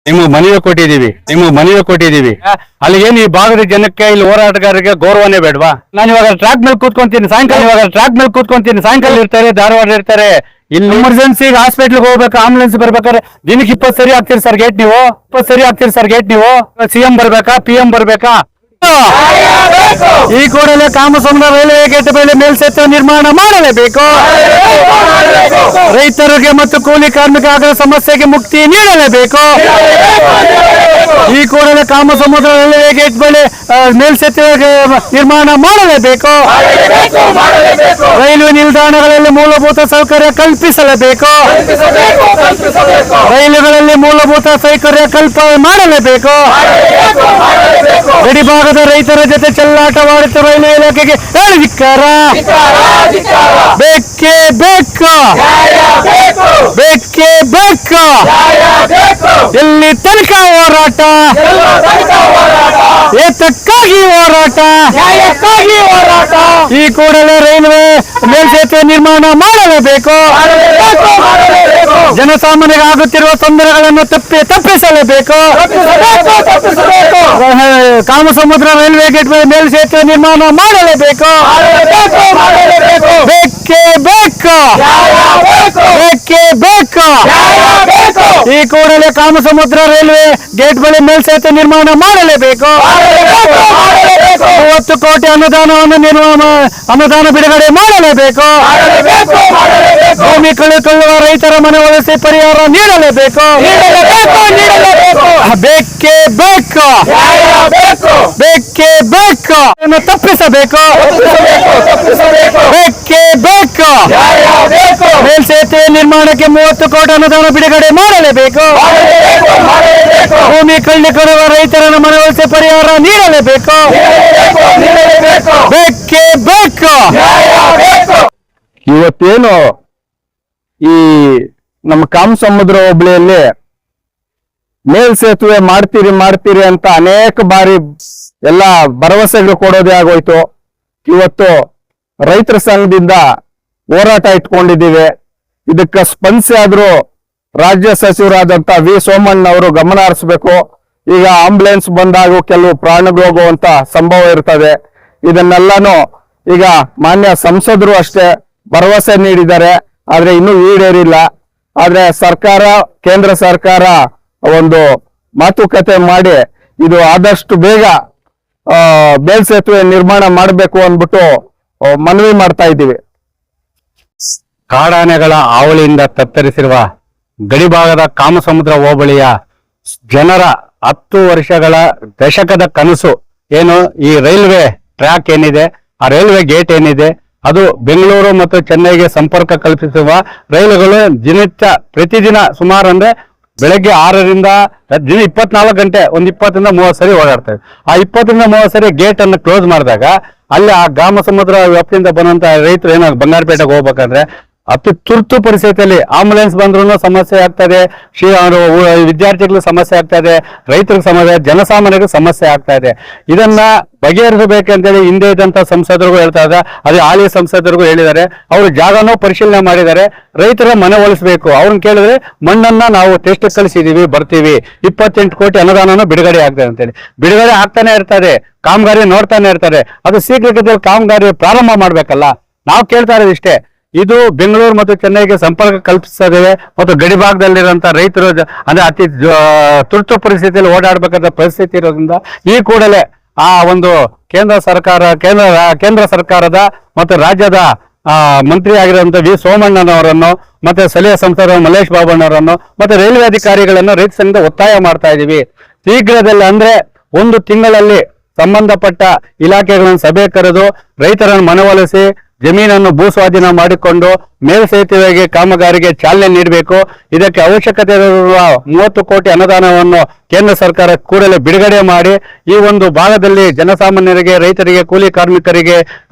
ನಿಮಗೆ ಮನವಿ ಕೊಟ್ಟಿದ್ದೀವಿ ಅಲ್ಲಿಗೇನು ಈ ಭಾಗದ ಜನಕ್ಕೆ ಇಲ್ಲಿ ಹೋರಾಟಗಾರರಿಗೆ ಗೌರವನೇ ಬೇಡವಾ? ನಾನು ಇವಾಗ ಟ್ರ್ಯಾಕ್ ಮೇಲೆ ಕೂತ್ಕೊಂತೀನಿ, ಸಾಯಂಕಾಲ ಇರ್ತಾರೆ, ಧಾರವಾಡ ಇರ್ತಾರೆ. ಇಲ್ಲಿ ಎಮರ್ಜೆನ್ಸಿ ಹಾಸ್ಪಿಟ್ಲ್ಗೆ ಹೋಗ್ಬೇಕು, ಆಂಬುಲೆನ್ಸ್ ಬರ್ಬೇಕಾದ್ರೆ ದಿನಕ್ಕೆ 20 ಸರಿ ಆಗ್ತೀರಿ ಸರ್ ಗೇಟ್ ನೀವು. ಸಿಎಂ ಬರ್ಬೇಕಾ, PM ಬರ್ಬೇಕಾ? ಈ ಕೂಡಲೇ ಕಾಮಸಮುದ್ರ ರೈಲ್ವೆ ಗೇಟ್ ಮೇಲೆ ಮೇಲ್ಸೇತುವೆ ನಿರ್ಮಾಣ ಮಾಡಲೇಬೇಕು. ರೈತರಿಗೆ ಮತ್ತು ಕೂಲಿ ಕಾರ್ಮಿಕರ ಸಮಸ್ಯೆಗೆ ಮುಕ್ತಿ ನೀಡಲೇಬೇಕು. ಈ ಕೂಡಲೇ ಕಾಮಸಮುದ್ರ ರೈಲ್ವೆ ಗೇಟ್ ಬಳಿ ಮೇಲ್ಸೇತುವೆ ನಿರ್ಮಾಣ ಮಾಡಲೇಬೇಕು. ರೈಲ್ವೆ ನಿಲ್ದಾಣಗಳಲ್ಲಿ ಮೂಲಭೂತ ಸೌಕರ್ಯ ಕಲ್ಪಿಸಲೇಬೇಕು. ರೈಲುಗಳಲ್ಲಿ ಮೂಲಭೂತ ಸೌಕರ್ಯ ಕಲ್ಪನೆ ಮಾಡಲೇಬೇಕು. ಗಡಿ ಭಾಗದ ರೈತರ ಜೊತೆ ಚೆಲ್ಲಾಟವಾಡುತ್ತ ರೈಲ್ವೆ ಇಲಾಖೆಗೆ ಧಿಕ್ಕಾರ. ಬೇಕೇ ಬೇಕು. ಎಲ್ಲಿ ತನಕ ಹೋರಾಟ? ಏತಕ್ಕಾಗಿ ಹೋರಾಟ? ಈ ಕೂಡಲೇ ರೈಲ್ವೆ ಮೇಲ್ಸೇತುವೆ ನಿರ್ಮಾಣ ಮಾಡಲೇಬೇಕು. ಜನಸಾಮಾನ್ಯರಿಗೆ ಆಗುತ್ತಿರುವ ತೊಂದರೆಗಳನ್ನು ತಪ್ಪಿಸಲೇಬೇಕು. ಕಾಮಸಮುದ್ರ ರೈಲ್ವೆ ಗೇಟ್ ಮೇಲ್ಸೇತುವೆ ನಿರ್ಮಾಣ ಮಾಡಲೇಬೇಕು. ಬೇಕೇ ಬೇಕು. ಈ ಕೂಡಲೇ ಕಾಮಸಮುದ್ರ ರೈಲ್ವೆ ಗೇಟ್ ಬಳಿ ಮೇಲ್ಸೇತುವೆ ನಿರ್ಮಾಣ ಮಾಡಲೇಬೇಕು. 30 ಕೋಟಿ ಅನುದಾನ ಬಿಡುಗಡೆ ಮಾಡಲೇಬೇಕು. ಭೂಮಿ ಕಳೆದುಕೊಳ್ಳುವ ರೈತರ ಮನೆ ಒಲಿಸಿ ಪರಿಹಾರ ನೀಡಲೇಬೇಕು. ಬೇಕೇ ಬೇಕು. ತಪ್ಪಿಸಬೇಕು. ಬೇಕೇ ಬೇಕು. ಮೇಲ್ಸೇತುವೆ ನಿರ್ಮಾಣಕ್ಕೆ 30 ಕೋಟಿ ಅನುದಾನ ಬಿಡುಗಡೆ ಮಾಡಲೇಬೇಕು. ಭೂಮಿ ಕಳೆದುಕೊಳ್ಳುವ ರೈತರ ಮನೆ ಒಲಿಸಿ ಪರಿಹಾರ ನೀಡಲೇಬೇಕು. ಬೇಕೇ ಬೇಕು. ಇವತ್ತೇನು ಈ ನಮ್ಮ ಕಾಮಸಮುದ್ರ ಹೋಬಳಿಯಲ್ಲಿ ಮೇಲ್ಸೇತುವೆ ಮಾಡ್ತೀರಿ ಅಂತ ಅನೇಕ ಬಾರಿ ಎಲ್ಲ ಭರವಸೆಗಳು ಕೊಡೋದೇ ಆಗೋಯ್ತು. ಇವತ್ತು ರೈತರ ಸಂಘದಿಂದ ಹೋರಾಟ ಇಟ್ಕೊಂಡಿದ್ದೀವಿ. ಇದಕ್ಕೆ ಸ್ಪಂದಿಸಿ ಆದ್ರೂ ರಾಜ್ಯ ಸಚಿವರಾದಂತ ವಿ ಸೋಮಣ್ಣ ಅವರು ಗಮನ ಹರಿಸಬೇಕು. ಈಗ ಆಂಬುಲೆನ್ಸ್ ಬಂದಾಗ ಕೆಲವು ಪ್ರಾಣಗಳೋಗುವಂತ ಸಂಭವ ಇರ್ತದೆ. ಇದನ್ನೆಲ್ಲಾನು ಈಗ ಮಾನ್ಯ ಸಂಸದರು ಅಷ್ಟೇ ಭರವಸೆ ನೀಡಿದ್ದಾರೆ, ಆದ್ರೆ ಇನ್ನೂ ಈಡೇರಿಲ್ಲ. ಆದ್ರೆ ಸರ್ಕಾರ, ಕೇಂದ್ರ ಸರ್ಕಾರ ಒಂದು ಮಾತುಕತೆ ಮಾಡಿ ಇದು ಆದಷ್ಟು ಬೇಗ ಮೇಲ್ಸೇತುವೆ ನಿರ್ಮಾಣ ಮಾಡಬೇಕು ಅಂದ್ಬಿಟ್ಟು ಮನವಿ ಮಾಡ್ತಾ ಇದ್ದೀವಿ. ಕಾಡಾನೆಗಳ ಹಾವಳಿಯಿಂದ ತತ್ತರಿಸಿರುವ ಗಡಿಭಾಗದ ಕಾಮಸಮುದ್ರ ಹೋಬಳಿಯ ಜನರ 10 ವರ್ಷಗಳ ದಶಕದ ಕನಸು ಏನು, ಈ ರೈಲ್ವೆ ಟ್ರ್ಯಾಕ್ ಏನಿದೆ, ಆ ರೈಲ್ವೆ ಗೇಟ್ ಏನಿದೆ, ಅದು ಬೆಂಗಳೂರು ಮತ್ತು ಚೆನ್ನೈಗೆ ಸಂಪರ್ಕ ಕಲ್ಪಿಸುವ ರೈಲುಗಳು ಪ್ರತಿದಿನ ಸುಮಾರು ಅಂದ್ರೆ ಬೆಳಗ್ಗೆ 6ರಿಂದ ದಿನ 24 ಗಂಟೆ ಒಂದು 20ರಿಂದ 30 ಸರಿ ಓಡಾಡ್ತೇವೆ. ಆ 20ರಿಂದ 30 ಸರಿ ಗೇಟ್ ಅನ್ನು ಕ್ಲೋಸ್ ಮಾಡಿದಾಗ ಅಲ್ಲಿ ಆ ಕಾಮಸಮುದ್ರ ವ್ಯಾಪ್ತಿಯಿಂದ ಬಂದಂತ ರೈತರು ಏನಾಗ ಬಂಗಾರಪೇಟೆಗೆ ಹೋಗ್ಬೇಕಂದ್ರೆ ಅತಿ ತುರ್ತು ಪರಿಸ್ಥಿತಿಯಲ್ಲಿ ಆಂಬುಲೆನ್ಸ್ ಬಂದ್ರೂ ಸಮಸ್ಯೆ ಆಗ್ತದೆ, ವಿದ್ಯಾರ್ಥಿಗಳು ಸಮಸ್ಯೆ ಆಗ್ತದೆ, ರೈತರಿಗೆ ಸಮಸ್ಯೆ, ಜನಸಾಮಾನ್ಯರಿಗೆ ಸಮಸ್ಯೆ ಆಗ್ತಾ ಇದೆ. ಇದನ್ನ ಬಗೆಹರಿಸಬೇಕಂತೇಳಿ ಹಿಂದೆ ಇದ್ದಂತ ಸಂಸದರಿಗೂ ಹೇಳ್ತಾ ಇದ್ದಾರೆ, ಅದೇ ಹಾಲಿ ಸಂಸದರಿಗೂ ಹೇಳಿದ್ದಾರೆ. ಅವರು ಜಾಗನೂ ಪರಿಶೀಲನೆ ಮಾಡಿದ್ದಾರೆ. ರೈತರ ಮನೆ ಒಲಿಸಬೇಕು. ಅವ್ರನ್ನ ಕೇಳಿದ್ರೆ ಮಣ್ಣನ್ನ ನಾವು ಟೆಸ್ಟ್ ಕಳಿಸಿದೀವಿ, ಬರ್ತೀವಿ, 28 ಕೋಟಿ ಅನುದಾನನೂ ಬಿಡುಗಡೆ ಆಗ್ತದೆ ಅಂತೇಳಿ ಬಿಡುಗಡೆ ಆಗ್ತಾನೆ ಇರ್ತದೆ. ಕಾಮಗಾರಿ ನೋಡ್ತಾನೆ ಇರ್ತಾರೆ. ಅದು ಶೀಘ್ರಗತಿಯಲ್ಲಿ ಕಾಮಗಾರಿ ಪ್ರಾರಂಭ ಮಾಡ್ಬೇಕಲ್ಲ. ನಾವು ಕೇಳ್ತಾ ಇರೋದು ಇಷ್ಟೇ, ಇದು ಬೆಂಗಳೂರು ಮತ್ತು ಚೆನ್ನೈಗೆ ಸಂಪರ್ಕ ಕಲ್ಪಿಸ್ತದೆ ಮತ್ತು ಗಡಿಭಾಗದಲ್ಲಿರುವಂತಹ ರೈತರು ಅಂದ್ರೆ ಅತಿ ತುರ್ತು ಪರಿಸ್ಥಿತಿಯಲ್ಲಿ ಓಡಾಡಬೇಕಾದ ಪರಿಸ್ಥಿತಿ ಇರೋದ್ರಿಂದ ಈ ಕೂಡಲೇ ಆ ಒಂದು ಕೇಂದ್ರ ಸರ್ಕಾರದ ಮತ್ತು ರಾಜ್ಯದ ಮಂತ್ರಿ ಆಗಿರುವಂತಹ ವಿ ಸೋಮಣ್ಣನವರನ್ನು ಮತ್ತೆ ಸ್ಥಳೀಯ ಸಂಸದರು ಮಲ್ಲೇಶ್ ಬಾಬಣ್ಣವರನ್ನು ಮತ್ತೆ ರೈಲ್ವೆ ಅಧಿಕಾರಿಗಳನ್ನು ರೈತ ಸಂಘದ ಒತ್ತಾಯ ಮಾಡ್ತಾ ಇದೀವಿ. ಶೀಘ್ರದಲ್ಲಿ ಅಂದ್ರೆ 1 ತಿಂಗಳಲ್ಲಿ ಸಂಬಂಧಪಟ್ಟ ಇಲಾಖೆಗಳನ್ನು ಸಭೆ ಕರೆದು ರೈತರನ್ನು ಮನವೊಲಿಸಿ ಜಮೀನನ್ನು ಭೂಸ್ವಾಧೀನ ಮಾಡಿಕೊಂಡು ಮೇಲ್ಸೇತುವೆಗೆ ಕಾಮಗಾರಿಗೆ ಚಾಲನೆ ನೀಡಬೇಕು. ಇದಕ್ಕೆ ಅವಶ್ಯಕತೆ ಇರುವ 30 ಕೋಟಿ ಅನುದಾನವನ್ನು ಕೇಂದ್ರ ಸರ್ಕಾರ ಕೂಡಲೇ ಬಿಡುಗಡೆ ಮಾಡಿ ಈ ಒಂದು ಭಾಗದಲ್ಲಿ ಜನಸಾಮಾನ್ಯರಿಗೆ, ರೈತರಿಗೆ, ಕೂಲಿ ಕಾರ್ಮಿಕರಿಗೆ,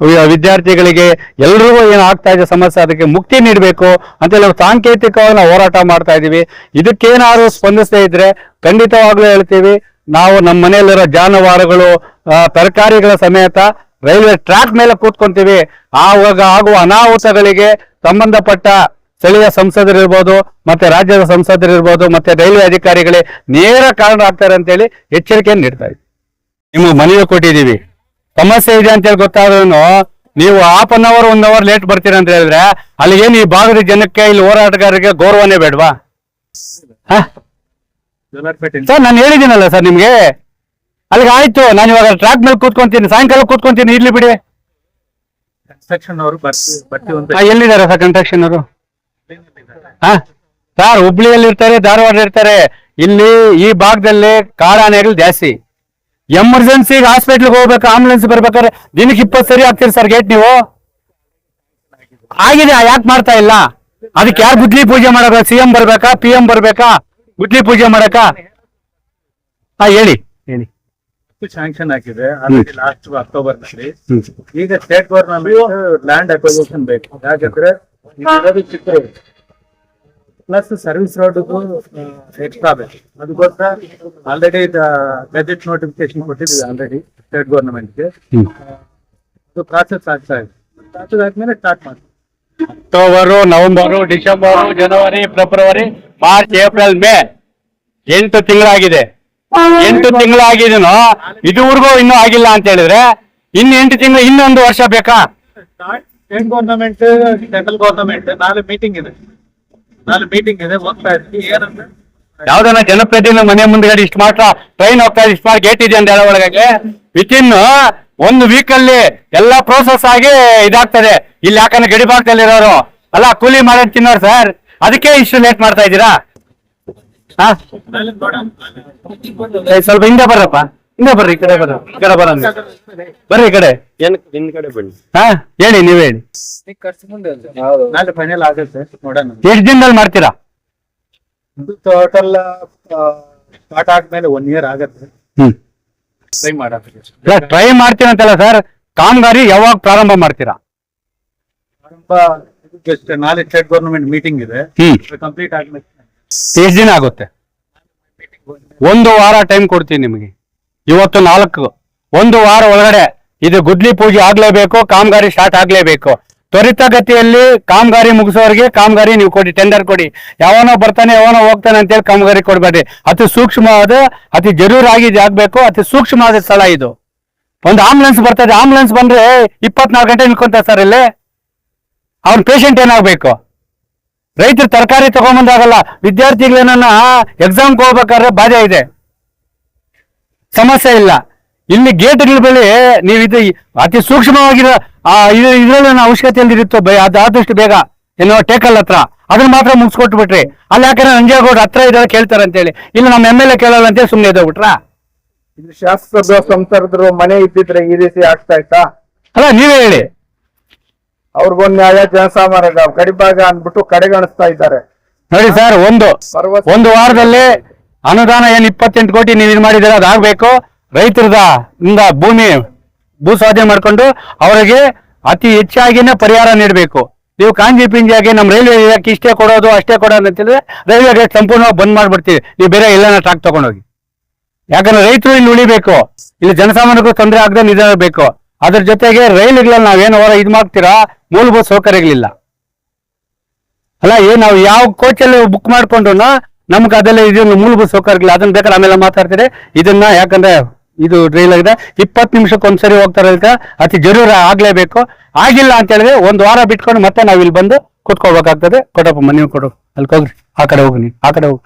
ವಿದ್ಯಾರ್ಥಿಗಳಿಗೆ ಎಲ್ರಿಗೂ ಏನು ಆಗ್ತಾ ಇದೆ ಸಮಸ್ಯೆ, ಅದಕ್ಕೆ ಮುಕ್ತಿ ನೀಡಬೇಕು ಅಂತೇಳಿ ಸಾಂಕೇತಿಕವಾಗಿ ನಾವು ಹೋರಾಟ ಮಾಡ್ತಾ ಇದೀವಿ. ಇದಕ್ಕೇನಾದ್ರು ಸ್ಪಂದಿಸದೇ ಇದ್ರೆ ಖಂಡಿತವಾಗ್ಲೂ ಹೇಳ್ತೀವಿ, ನಾವು ನಮ್ಮ ಮನೆಯಲ್ಲಿರೋ ಜಾನುವಾರುಗಳು, ತರಕಾರಿಗಳ ಸಮೇತ ರೈಲ್ವೆ ಟ್ರ್ಯಾಕ್ ಮೇಲೆ ಕೂತ್ಕೊಂತೀವಿ. ಆವಾಗ ಆಗುವ ಅನಾಹುತಗಳಿಗೆ ಸಂಬಂಧಪಟ್ಟ ಸ್ಥಳೀಯ ಸಂಸದರಿರ್ಬೋದು, ಮತ್ತೆ ರಾಜ್ಯದ ಸಂಸದರಿರ್ಬೋದು, ಮತ್ತೆ ರೈಲ್ವೆ ಅಧಿಕಾರಿಗಳೇ ನೇರ ಕಾರಣ ಆಗ್ತಾರೆ ಅಂತೇಳಿ ಎಚ್ಚರಿಕೆಯನ್ನು ನೀಡ್ತಾ ಇದ್ದೀವಿ. ನಿಮ್ಗೆ ಮನವಿ ಕೊಟ್ಟಿದ್ದೀವಿ, ಸಮಸ್ಯೆ ಇದೆ ಅಂತೇಳಿ ಗೊತ್ತಾದ್ರೂ ನೀವು 1/2 hour 1 hour ಲೇಟ್ ಬರ್ತೀರಾ ಅಂತ ಹೇಳಿದ್ರೆ ಅಲ್ಲಿಗೇನು ಈ ಭಾಗದ ಜನಕ್ಕೆ ಇಲ್ಲಿ ಹೋರಾಟಗಾರರಿಗೆ ಗೌರವನೇ ಬೇಡವಾ? ಸರ್ ನಾನು ಹೇಳಿದ್ದೀನಲ್ಲ ಸರ್ ನಿಮ್ಗೆ, ಅಲ್ಲಿಗೆ ಆಯ್ತು, ನಾನು ಇವಾಗ ಟ್ರ್ಯಾಕ್ ಮೇಲೆ ಕೂತ್ಕೊಂತೀನಿ, ಸಾಯಂಕಾಲ ಕೂತ್ಕೊಂತೀನಿ, ಇರ್ಲಿ ಬಿಡಿ. ಕನ್ಸ್ಟ್ರಕ್ಷನ್ ಅವರು ಎಲ್ಲಿದ್ದಾರೆ ಸರ್ ಕನ್ಸ್ಟ್ರಕ್ಷನ್ ಅವರು? ಸರ್ ಹುಬ್ಳಿಯಲ್ಲಿ ಇರ್ತಾರೆ, ಧಾರವಾಡ ಇರ್ತಾರೆ. ಇಲ್ಲಿ ಈ ಭಾಗದಲ್ಲಿ ಕಾಡಾನೆಗಳು ಜಾಸ್ತಿ. ಎಮರ್ಜೆನ್ಸಿಗೆ ಹಾಸ್ಪಿಟ್ಲ್ಗೆ ಹೋಗ್ಬೇಕು, ಆಂಬುಲೆನ್ಸ್ ಬರ್ಬೇಕಾದ್ರೆ ದಿನಕ್ಕೆ 20 ಸರಿ ಆಗ್ತೀರಿ ಸರ್ ಗೇಟ್ ನೀವು. ಆಗಿದೆ, ಯಾಕೆ ಮಾಡ್ತಾ ಇಲ್ಲ? ಅದಕ್ಕೆ ಯಾರು ಗುದ್ಲಿ ಪೂಜೆ ಮಾಡಕ? CM ಬರ್ಬೇಕಾ, PM ಬರ್ಬೇಕಾ ಗುದ್ಲಿ ಪೂಜೆ ಮಾಡಕ? ಹೇಳಿ ಹೇಳಿ. ಸ್ಯಾಂಕ್ಷನ್ ಆಗಿದೆ ಆಲ್ರೆಡಿ ಲಾಸ್ಟ್ ಅಕ್ಟೋಬರ್ ನಲ್ಲಿ. ಈಗ ಸ್ಟೇಟ್ ಗವರ್ನಮೆಂಟ್ ಲ್ಯಾಂಡ್ ಅಕ್ವಿಸಿಷನ್ ಬೇಕು, ಯಾಕಂದ್ರೆ ಚಿಕ್ಕ ಪ್ಲಸ್ ಸರ್ವಿಸ್ ರೋಡ್ ಎಕ್ಸ್ಟ್ರಾ ಬೇಕು. ಅದಕ್ಕೋಸ್ಕರ ಆಲ್ರೆಡಿ ಗೆಜೆಟ್ ನೋಟಿಫಿಕೇಶನ್ ಕೊಟ್ಟಿದ್ದೀವಿ ಆಲ್ರೆಡಿ ಸ್ಟೇಟ್ ಗವರ್ನಮೆಂಟ್ಗೆ. ಅದು ಪ್ರಾಸೆಸ್ ಆಗ್ತಾ ಇದೆ, ಪ್ರಾಸೆಸ್ ಆದ್ಮೇಲೆ ಸ್ಟಾರ್ಟ್ ಮಾಡಿ. ಅಕ್ಟೋಬರು, ನವೆಂಬರು, ಡಿಸೆಂಬರು, ಜನವರಿ, ಫೆಬ್ರವರಿ, ಮಾರ್ಚ್, ಏಪ್ರಿಲ್, ಮೇ 8 ತಿಂಗಳಾಗಿದೆ. 8 ತಿಂಗಳಾಗಿದೆನೋ ಇದುವರೆಗೂ ಇನ್ನೂ ಆಗಿಲ್ಲ ಅಂತ ಹೇಳಿದ್ರೆ ಇನ್ನು 8 ತಿಂಗಳು, ಇನ್ನೊಂದು ವರ್ಷ ಬೇಕಾ? ಸ್ಟೇಟ್ ಗವರ್ನಮೆಂಟ್ ಸೆಂಟ್ರಲ್ ಗವರ್ನಮೆಂಟ್ ನಾಳೆ ಮೀಟಿಂಗ್ ಇದೆ, ಹೋಗ್ತಾ ಇದ್ವಿ. ಏನಂದ್ರೆ ಯಾವ್ದನ್ನ ಜನಪ್ರತಿನಿಧಿ ಮನೆ ಮುಂದ್ಗಡೆ ಇಷ್ಟು ಮಾತ್ರ ಟ್ರೈನ್ ಹೋಗ್ತಾ ಇದೆ, ಇಷ್ಟು ಮಾತ್ರ ಗೇಟ್ ಇದೆ ಅಂತ ಹೇಳೋ ಒಳಗೆ ವಿತಿನ್ 1 week ಅಲ್ಲಿ ಎಲ್ಲಾ ಪ್ರೋಸೆಸ್ ಆಗಿ ಇದಾಗ್ತದೆ. ಇಲ್ಲಿ ಯಾಕಂದ್ರೆ ಗಡಿ ಭಾಗದಲ್ಲಿರೋರು ಅಲ್ಲ ಕೂಲಿ ಮಾಡಿ ತಿನ್ನೋರು ಸರ್, ಅದಕ್ಕೆ ಇಷ್ಟು ಲೇಟ್ ಮಾಡ್ತಾ ಇದ್ದೀರಾ? ಸ್ವಲ್ಪ ಹಿಂದೆ ಬರ್ರಪ್ಪ, ಹಿಂದೆ ಬರ್ರಿ, ಈ ಕಡೆ ಬರ್ರಿ, ಈ ಕಡೆ ಬರ್ರಿ, ಈ ಕಡೆ ಹೇಳಿ, ನೀವ್ ಹೇಳಿ. ನಾಳೆ ಫೈನಲ್ ಆಗುತ್ತೆ, ನೋಡೋಣ. ಎಷ್ಟು ದಿನದಲ್ಲಿ ಮಾಡ್ತೀರಾ? ಟೋಟಲ್ ಸ್ಟಾರ್ಟ್ ಆದ್ಮೇಲೆ 1 year ಆಗತ್ತೆ. ಟ್ರೈ ಮಾಡೋದು. ಟ್ರೈ ಮಾಡ್ತೀನಿ ಅಂತಲ್ಲ ಸರ್, ಕಾಮಗಾರಿ ಯಾವಾಗ ಪ್ರಾರಂಭ ಮಾಡ್ತೀರಾ? ನಾಳೆ ಸ್ಟೇಟ್ ಗವರ್ನಮೆಂಟ್ ಮೀಟಿಂಗ್ ಇದೆ, ಕಂಪ್ಲೀಟ್ ಆದ್ಮೇಲೆ ಎಷ್ಟು ದಿನ ಆಗುತ್ತೆ? 1 ವಾರ ಟೈಮ್ ಕೊಡ್ತೀನಿ ನಿಮಗೆ. ಇವತ್ತು 4, 1 ವಾರ ಒಳಗಡೆ ಇದು ಗುದ್ಲಿ ಪೂಜೆ ಆಗ್ಲೇಬೇಕು, ಕಾಮಗಾರಿ ಸ್ಟಾರ್ಟ್ ಆಗ್ಲೇಬೇಕು. ತ್ವರಿತಗತಿಯಲ್ಲಿ ಕಾಮಗಾರಿ ಮುಗಿಸೋರಿಗೆ ಕಾಮಗಾರಿ ನೀವು ಕೊಡಿ, ಟೆಂಡರ್ ಕೊಡಿ. ಯಾವನೋ ಬರ್ತಾನೆ ಯಾವನೋ ಹೋಗ್ತಾನೆ ಅಂತೇಳಿ ಕಾಮಗಾರಿ ಕೊಡ್ಬೇಡಿ. ಅತಿ ಸೂಕ್ಷ್ಮವಾದ, ಅತಿ ಜರೂರಾಗಿ ಆಗ್ಬೇಕು. ಅತಿ ಸೂಕ್ಷ್ಮವಾದ ಸ್ಥಳ ಇದು. ಒಂದು ಆಂಬುಲೆನ್ಸ್ ಬರ್ತದೆ, ಆಂಬುಲೆನ್ಸ್ ಬಂದ್ರೆ 24 ಗಂಟೆ ನಿಲ್ಕೊಂತಾರೆ ಸರ್ ಇಲ್ಲಿ. ಅವ್ನ ಪೇಷಂಟ್ ಏನಾಗ್ಬೇಕು? ರೈತರು ತರಕಾರಿ ತಗೊಂಬಂದಾಗಲ್ಲ, ವಿದ್ಯಾರ್ಥಿಗಳನ್ನ ಎಕ್ಸಾಮ್ಗೆ ಹೋಗ್ಬೇಕಾದ್ರೆ ಬಾಧೆ ಇದೆ, ಸಮಸ್ಯೆ ಇಲ್ಲ. ಇಲ್ಲಿ ಗೇಟ್ಗಳ ಬಳಿ ನೀವು ಇದು ಅತಿ ಸೂಕ್ಷ್ಮವಾಗಿರೋ ಇದ್ರಲ್ಲಿ ಅವಶ್ಯಕತೆಯಲ್ಲಿ ಇರುತ್ತೋ ಆದಷ್ಟು ಬೇಗ ಏನೋ ಟೇಕಲ್ ಹತ್ರ ಅದನ್ನ ಮಾತ್ರ ಮುಗಿಸ್ಕೊಟ್ಟು ಬಿಟ್ರಿ. ಅಲ್ಲಿ ಯಾಕಂದ್ರೆ ನಂಜೇಗೌಡ ಹತ್ರ ಇದ್ದಾರೆ ಕೇಳ್ತಾರೆ ಅಂತೇಳಿ, ಇಲ್ಲ ನಮ್ಮ MLA ಕೇಳಲ್ಲ ಅಂತೇಳಿ ಸುಮ್ಮನೆ ಇದ್ದೋಗ್ಬಿಟ್ರಾ? ಇದು ಶಾಸಕರು ಸಂಸದರು ಮನೆ ಇದ್ದಿದ್ರೆ ಈ ರೀತಿ ಆಗ್ತಾ ಇತ್ತಾ? ಅಲ್ಲ ನೀವೇ ಹೇಳಿ. ಅವ್ರಿಗೊಂದು ನ್ಯಾಯ, ಜನಸಾಮಾನ್ಯ ಗಡಿಭಾಗ ಅಂದ್ಬಿಟ್ಟು ಕಡೆಗಣಿಸ್ತಾ ಇದ್ದಾರೆ. ನೋಡಿ ಸರ್, ಒಂದು ವಾರದಲ್ಲಿ ಅನುದಾನ ಏನ್ 28 ಕೋಟಿ ನೀವು ಇದು ಮಾಡಿದ್ದೀರಾ, ಅದಾಗಬೇಕು. ರೈತರದ ಭೂ ಸ್ವಾಧೀನ ಮಾಡ್ಕೊಂಡು ಅವರಿಗೆ ಅತಿ ಹೆಚ್ಚಾಗಿನೇ ಪರಿಹಾರ ನೀಡಬೇಕು. ನೀವು ಕಾಂಜಿ ಪಿಂಜಿಯಾಗಿ ನಮ್ಮ ರೈಲ್ವೆ ಇಲಾಖೆ ಇಷ್ಟೇ ಕೊಡೋದು ಅಷ್ಟೇ ಕೊಡೋದು ಅಂತಂದ್ರೆ ರೈಲ್ವೆ ಗೇಟ್ ಸಂಪೂರ್ಣವಾಗಿ ಬಂದ್ ಮಾಡ್ಬಿಡ್ತೀವಿ. ನೀವು ಬೇರೆ ಎಲ್ಲಾನ ಟ್ರಾಕ್ ತಗೊಂಡೋಗಿ. ಯಾಕಂದ್ರೆ ರೈತರು ಇಲ್ಲಿ ಉಳಿಬೇಕು, ಇಲ್ಲಿ ಜನಸಾಮಾನ್ಯರಿಗೂ ತೊಂದರೆ ಆಗದೆ ನಿಧಾನಬೇಕು. ಅದ್ರ ಜೊತೆಗೆ ರೈಲುಗಳಲ್ಲಿ ನಾವೇನು ಹೊರ ಇದು ಮಾಡ್ತೀರಾ, ಮೂಲಭೂತ ಸೌಕರ್ಯಗಳಿಲ್ಲ ಅಲ್ಲ. ನಾವು ಯಾವ ಕೋಚಲ್ಲಿ ಬುಕ್ ಮಾಡ್ಕೊಂಡು ನಮ್ಗೆ ಅದೆಲ್ಲ ಇದನ್ನು ಮೂಲಭೂತ ಸೌಕರ್ಯಗಳಿಲ್ಲ. ಅದನ್ನ ಬೇಕಾದ್ರೆ ಆಮೇಲೆ ಮಾತಾಡ್ತೀರಿ ಇದನ್ನ. ಯಾಕಂದ್ರೆ ಇದು ರೈಲ್ ಆಗಿದೆ, 20 ನಿಮಿಷಕ್ಕೆ ಒಂದ್ಸರಿ ಹೋಗ್ತಾರೆ, ಅತಿ ಜರೂರ ಆಗ್ಲೇಬೇಕು. ಆಗಿಲ್ಲ ಅಂತ ಹೇಳಿದ್ರೆ 1 ವಾರ ಬಿಟ್ಕೊಂಡು ಮತ್ತೆ ನಾವ್ ಇಲ್ಲಿ ಬಂದು ಕೂತ್ಕೋಬೇಕಾಗ್ತದೆ. ಕೊಡಪ್ಪ ನೀವು ಕೊಡು, ಅಲ್ಲಿ ಹೋಗ್ರಿ, ಆ ಕಡೆ ಹೋಗಿ, ಆ ಕಡೆ ಹೋಗಿ.